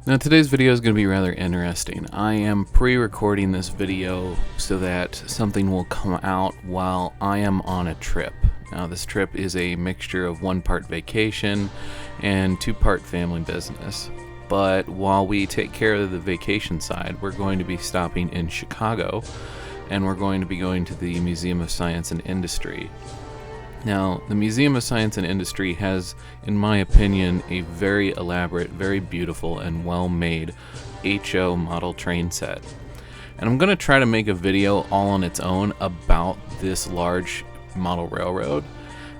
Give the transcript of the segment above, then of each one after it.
Now today's video is going to be rather interesting. I am pre-recording this video so that something will come out while I am on a trip. Now this trip is a mixture of 1 part vacation and 2 part family business. But while we take care of the vacation side, we're going to be stopping in Chicago and we're going to be going to the Museum of Science and Industry. Now, the Museum of Science and Industry has, in my opinion, a very elaborate, very beautiful, and well-made HO model train set. And I'm going to try to make a video all on its own about this large model railroad,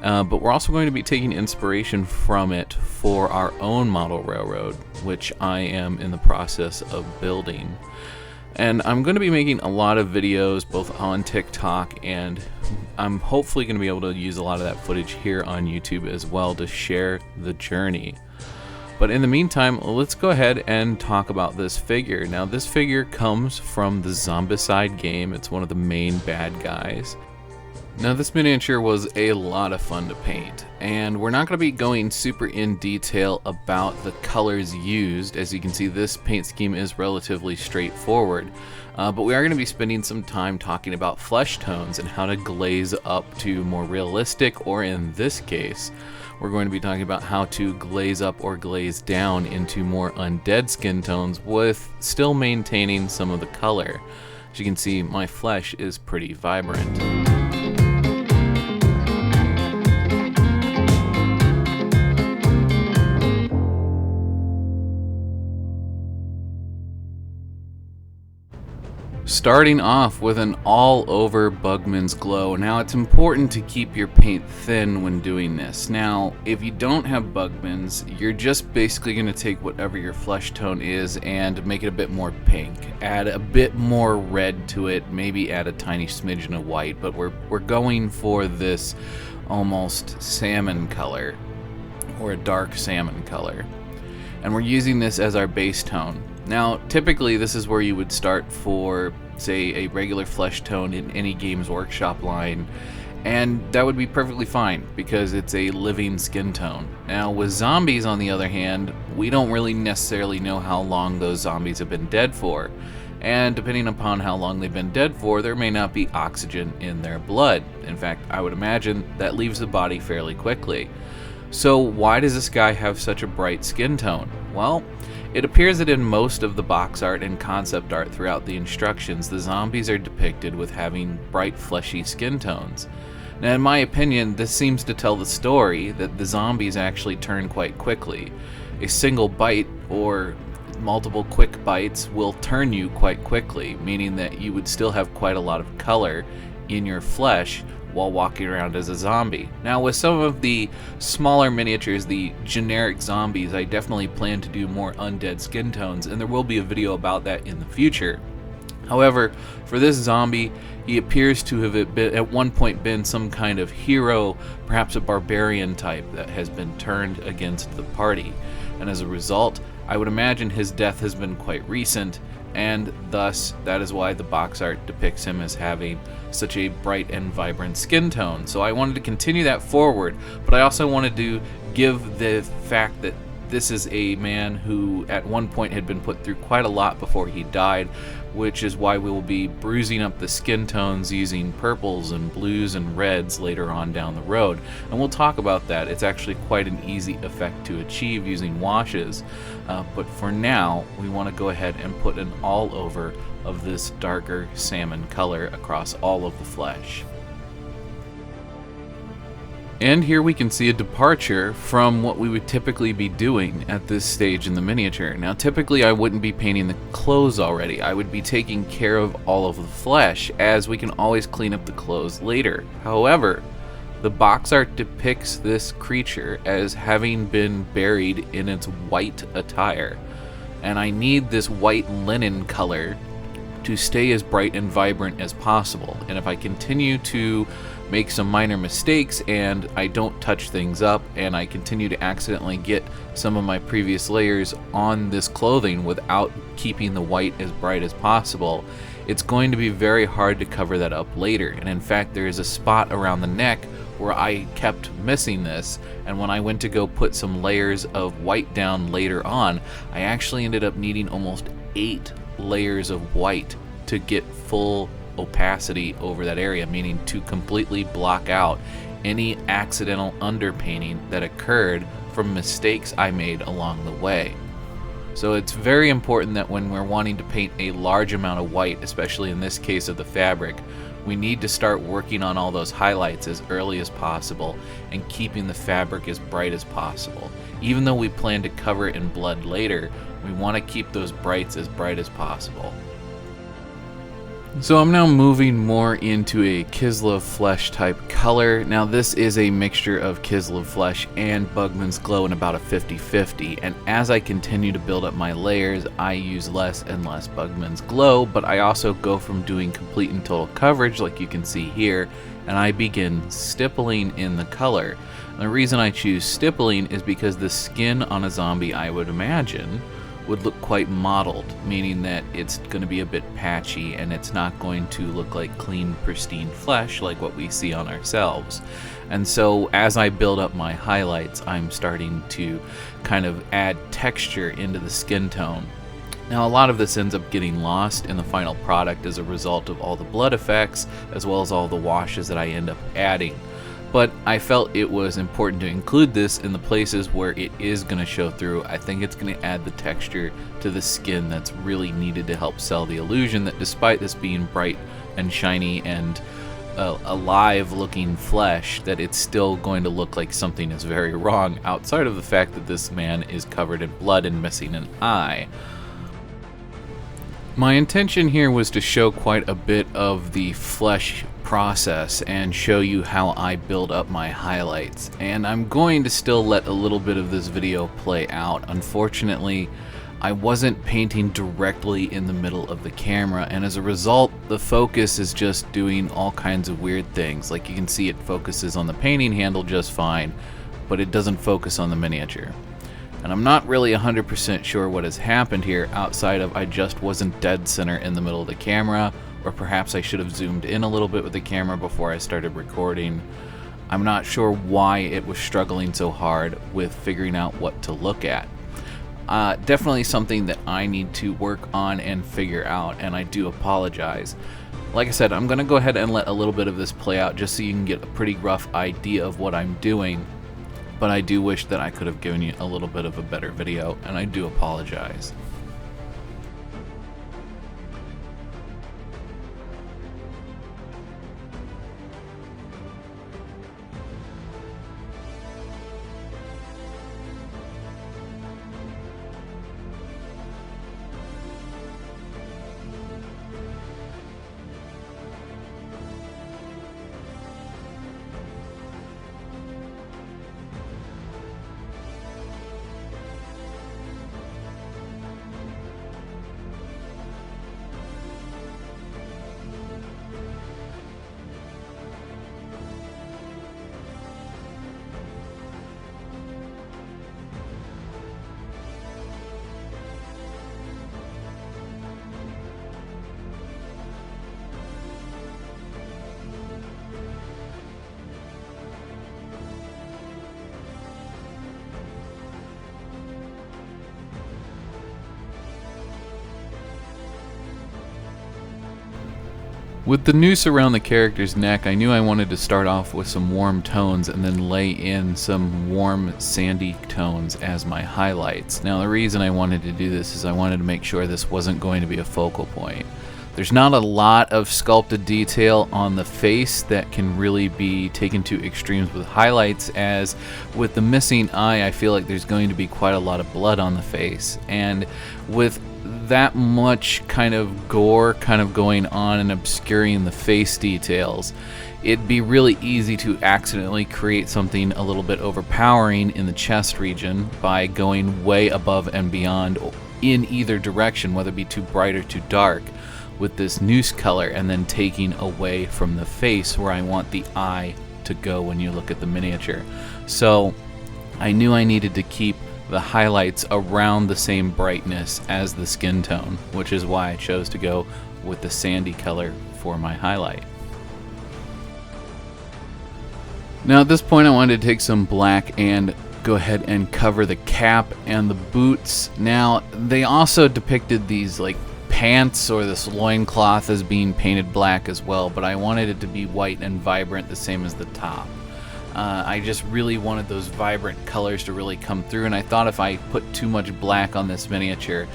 but we're also going to be taking inspiration from it for our own model railroad, which I am in the process of building. And I'm going to be making a lot of videos both on TikTok, and I'm hopefully going to be able to use a lot of that footage here on YouTube as well to share the journey. But in the meantime, let's go ahead and talk about this figure. Now this figure comes from the Zombicide game. It's one of the main bad guys. Now this miniature was a lot of fun to paint, and we're not going to be going super in detail about the colors used. As you can see, this paint scheme is relatively straightforward, but we are going to be spending some time talking about flesh tones and how to glaze up to more realistic, or in this case, we're going to be talking about how to glaze up or glaze down into more undead skin tones with still maintaining some of the color. As you can see, my flesh is pretty vibrant. Starting off with an all-over Bugman's Glow. Now it's important to keep your paint thin when doing this. Now if you don't have Bugman's, you're just basically going to take whatever your flesh tone is and make it a bit more pink. Add a bit more red to it, maybe add a tiny smidgen of white, but we're going for this almost salmon color, or a dark salmon color. And we're using this as our base tone. Now, typically this is where you would start for, say, a regular flesh tone in any Games Workshop line, and that would be perfectly fine because it's a living skin tone. Now, with zombies, on the other hand, we don't really necessarily know how long those zombies have been dead for, and depending upon how long they've been dead for, there may not be oxygen in their blood. In fact, I would imagine that leaves the body fairly quickly. So why does this guy have such a bright skin tone? Well, it appears that in most of the box art and concept art throughout the instructions, the zombies are depicted with having bright fleshy skin tones. Now in my opinion, this seems to tell the story that the zombies actually turn quite quickly. A single bite or multiple quick bites will turn you quite quickly, meaning that you would still have quite a lot of color in your flesh while walking around as a zombie. Now with some of the smaller miniatures, the generic zombies, I definitely plan to do more undead skin tones, and there will be a video about that in the future. However, for this zombie, he appears to have been, at one point, been some kind of hero, perhaps a barbarian type that has been turned against the party. And as a result, I would imagine his death has been quite recent, and thus that is why the box art depicts him as having such a bright and vibrant skin tone. So I wanted to continue that forward, but I also wanted to give the fact that this is a man who at one point had been put through quite a lot before he died, which is why we will be bruising up the skin tones using purples and blues and reds later on down the road. And we'll talk about that. It's actually quite an easy effect to achieve using washes. But for now, we want to go ahead and put an all over of this darker salmon color across all of the flesh. And here we can see a departure from what we would typically be doing at this stage in the miniature. Now typically I wouldn't be painting the clothes already. I would be taking care of all of the flesh, as we can always clean up the clothes later. However, the box art depicts this creature as having been buried in its white attire. And I need this white linen color to stay as bright and vibrant as possible. And if I continue to make some minor mistakes and I don't touch things up and I continue to accidentally get some of my previous layers on this clothing without keeping the white as bright as possible, it's going to be very hard to cover that up later. And in fact, there is a spot around the neck where I kept missing this, and when I went to go put some layers of white down later on, I actually ended up needing almost 8 layers of white to get full opacity over that area, meaning to completely block out any accidental underpainting that occurred from mistakes I made along the way. So it's very important that when we're wanting to paint a large amount of white, especially in this case of the fabric, we need to start working on all those highlights as early as possible and keeping the fabric as bright as possible. Even though we plan to cover it in blood later, we want to keep those brights as bright as possible. So I'm now moving more into a Kislev Flesh type color. Now this is a mixture of Kislev Flesh and Bugman's Glow in about a 50-50, and as I continue to build up my layers, I use less and less Bugman's Glow, but I also go from doing complete and total coverage like you can see here, and I begin stippling in the color. And the reason I choose stippling is because the skin on a zombie, I would imagine, would look quite mottled, meaning that it's going to be a bit patchy and it's not going to look like clean, pristine flesh like what we see on ourselves. And so as I build up my highlights, I'm starting to kind of add texture into the skin tone. Now a lot of this ends up getting lost in the final product as a result of all the blood effects as well as all the washes that I end up adding. But I felt it was important to include this in the places where it is going to show through. I think it's going to add the texture to the skin that's really needed to help sell the illusion that despite this being bright and shiny and alive looking flesh, that it's still going to look like something is very wrong outside of the fact that this man is covered in blood and missing an eye. My intention here was to show quite a bit of the flesh process and show you how I build up my highlights, and I'm going to still let a little bit of this video play out. Unfortunately, I wasn't painting directly in the middle of the camera, and as a result the focus is just doing all kinds of weird things. Like you can see, it focuses on the painting handle just fine, but it doesn't focus on the miniature. And I'm not really 100% sure what has happened here outside of I just wasn't dead center in the middle of the camera, or perhaps I should have zoomed in a little bit with the camera before I started recording. I'm not sure why it was struggling so hard with figuring out what to look at. Definitely something that I need to work on and figure out, and I do apologize. Like I said, I'm going to go ahead and let a little bit of this play out just so you can get a pretty rough idea of what I'm doing. But I do wish that I could have given you a little bit of a better video, and I do apologize. With the noose around the character's neck, I knew I wanted to start off with some warm tones and then lay in some warm sandy tones as my highlights. Now the reason I wanted to do this is I wanted to make sure this wasn't going to be a focal point. There's not a lot of sculpted detail on the face that can really be taken to extremes with highlights, as with the missing eye I feel like there's going to be quite a lot of blood on the face, and with that much kind of gore kind of going on and obscuring the face details, it'd be really easy to accidentally create something a little bit overpowering in the chest region by going way above and beyond in either direction, whether it be too bright or too dark, with this noose color, and then taking away from the face where I want the eye to go when you look at the miniature. So I knew I needed to keep the highlights around the same brightness as the skin tone, which is why I chose to go with the sandy color for my highlight. Now at this point I wanted to take some black and go ahead and cover the cap and the boots. Now they also depicted these like pants or this loincloth as being painted black as well, but I wanted it to be white and vibrant, the same as the top. I just really wanted those vibrant colors to really come through, and I thought if I put too much black on this miniature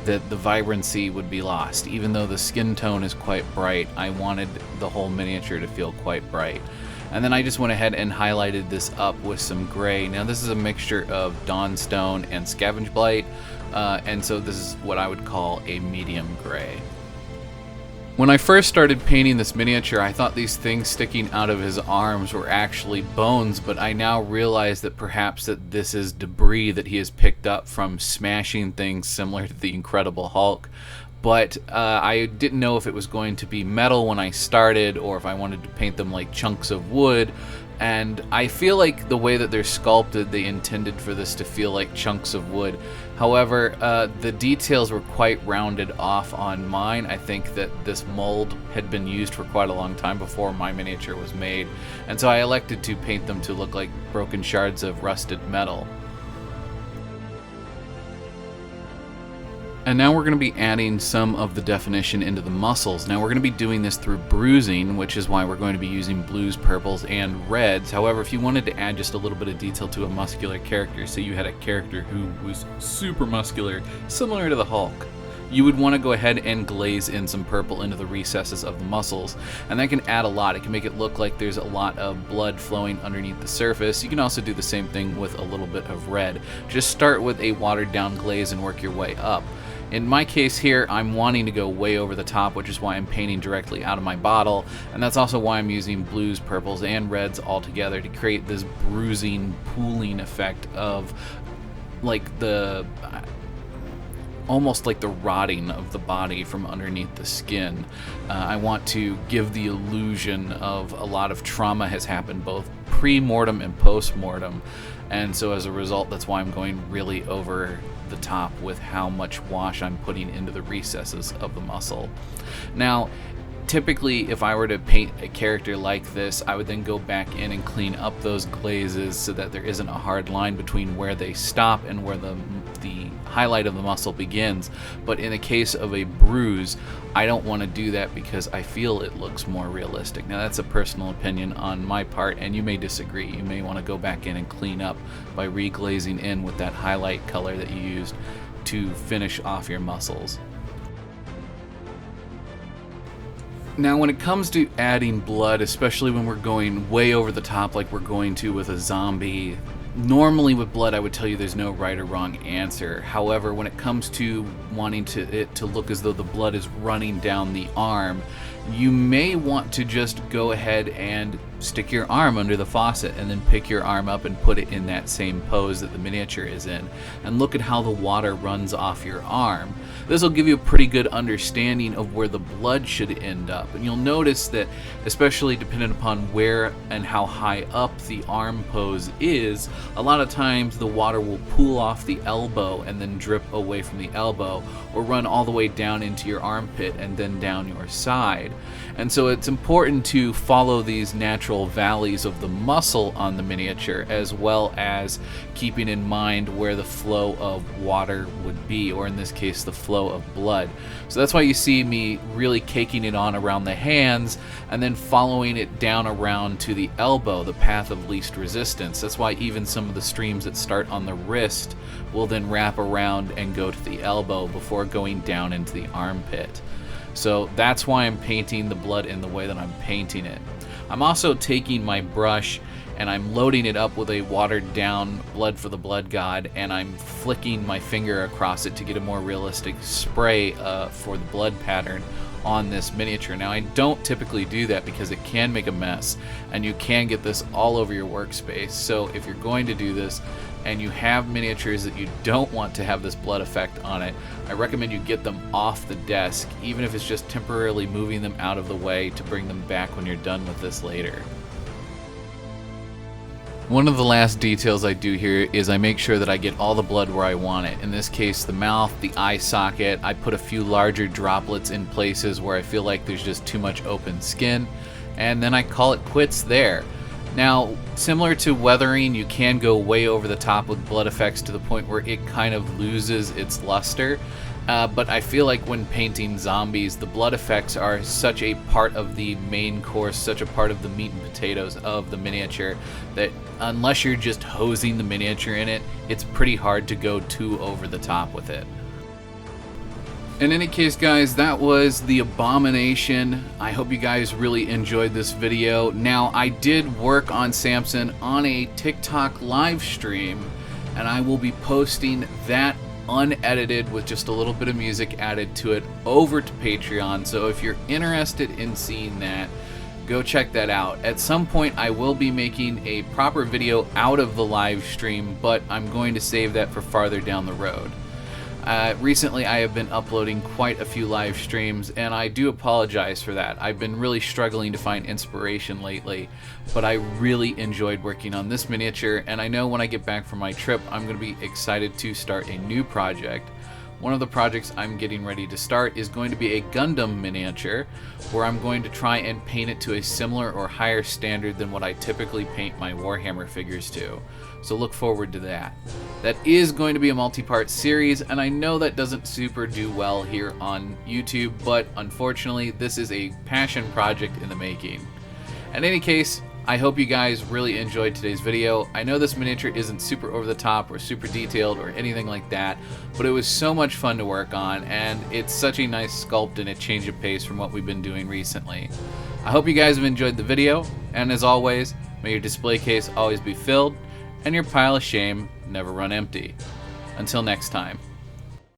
that the vibrancy would be lost. Even though the skin tone is quite bright, I wanted the whole miniature to feel quite bright. And then I just went ahead and highlighted this up with some gray. Now this is a mixture of Dawnstone and Scavenge Blight, and so this is what I would call a medium gray. When I first started painting this miniature, I thought these things sticking out of his arms were actually bones, but I now realize that perhaps that this is debris that he has picked up from smashing things similar to the Incredible Hulk. But I didn't know if it was going to be metal when I started, or if I wanted to paint them like chunks of wood. And I feel like the way that they're sculpted, they intended for this to feel like chunks of wood. However, the details were quite rounded off on mine. I think that this mold had been used for quite a long time before my miniature was made, and so I elected to paint them to look like broken shards of rusted metal. And now we're going to be adding some of the definition into the muscles. Now we're going to be doing this through bruising, which is why we're going to be using blues, purples, and reds. However, if you wanted to add just a little bit of detail to a muscular character, say you had a character who was super muscular, similar to the Hulk, you would want to go ahead and glaze in some purple into the recesses of the muscles, and that can add a lot. It can make it look like there's a lot of blood flowing underneath the surface. You can also do the same thing with a little bit of red. Just start with a watered down glaze and work your way up. In my case here, I'm wanting to go way over the top, which is why I'm painting directly out of my bottle, and that's also why I'm using blues, purples, and reds all together to create this bruising, pooling effect of like the almost like the rotting of the body from underneath the skin. I want to give the illusion of a lot of trauma has happened both pre-mortem and post-mortem, and so as a result, that's why I'm going really over the top with how much wash I'm putting into the recesses of the muscle. Now, typically, if I were to paint a character like this, I would then go back in and clean up those glazes so that there isn't a hard line between where they stop and where the highlight of the muscle begins. But in the case of a bruise, I don't want to do that because I feel it looks more realistic. Now that's a personal opinion on my part, and you may disagree. You may want to go back in and clean up by reglazing in with that highlight color that you used to finish off your muscles. Now when it comes to adding blood, especially when we're going way over the top like we're going to with a zombie, normally with blood I would tell you there's no right or wrong answer. However, when it comes to wanting it to look as though the blood is running down the arm, you may want to just go ahead and stick your arm under the faucet and then pick your arm up and put it in that same pose that the miniature is in, and look at how the water runs off your arm. This will give you a pretty good understanding of where the blood should end up, and you'll notice that, especially depending upon where and how high up the arm pose is, a lot of times the water will pool off the elbow and then drip away from the elbow, or run all the way down into your armpit and then down your side. And so it's important to follow these natural valleys of the muscle on the miniature, as well as keeping in mind where the flow of water would be, or in this case the flow of blood. So that's why you see me really caking it on around the hands and then following it down around to the elbow, the path of least resistance. That's why even some of the streams that start on the wrist will then wrap around and go to the elbow before going down into the armpit. So that's why I'm painting the blood in the way that I'm painting it. I'm also taking my brush and I'm loading it up with a watered down Blood for the Blood God, and I'm flicking my finger across it to get a more realistic spray for the blood pattern on this miniature. Now I don't typically do that because it can make a mess and you can get this all over your workspace. So if you're going to do this and you have miniatures that you don't want to have this blood effect on it, I recommend you get them off the desk, even if it's just temporarily moving them out of the way to bring them back when you're done with this later. One of the last details I do here is I make sure that I get all the blood where I want it. In this case, the mouth, the eye socket. I put a few larger droplets in places where I feel like there's just too much open skin, and then I call it quits there. Now, similar to weathering, you can go way over the top with blood effects to the point where it kind of loses its luster. But I feel like when painting zombies, the blood effects are such a part of the main course, such a part of the meat and potatoes of the miniature, that unless you're just hosing the miniature in it, it's pretty hard to go too over the top with it. In any case, guys, that was the Abomination. I hope you guys really enjoyed this video. Now, I did work on Samson on a TikTok live stream, and I will be posting that unedited with just a little bit of music added to it over to Patreon. So if you're interested in seeing that, go check that out. At some point I will be making a proper video out of the live stream, but I'm going to save that for farther down the road. Recently I have been uploading quite a few live streams, and I do apologize for that. I've been really struggling to find inspiration lately, but I really enjoyed working on this miniature, and I know when I get back from my trip I'm going to be excited to start a new project. One of the projects I'm getting ready to start is going to be a Gundam miniature, where I'm going to try and paint it to a similar or higher standard than what I typically paint my Warhammer figures to. So look forward to that. That is going to be a multi-part series, and I know that doesn't super do well here on YouTube, but unfortunately this is a passion project in the making. In any case, I hope you guys really enjoyed today's video. I know this miniature isn't super over the top or super detailed or anything like that, but it was so much fun to work on, and it's such a nice sculpt and a change of pace from what we've been doing recently. I hope you guys have enjoyed the video, and as always, may your display case always be filled and your pile of shame never run empty. Until next time.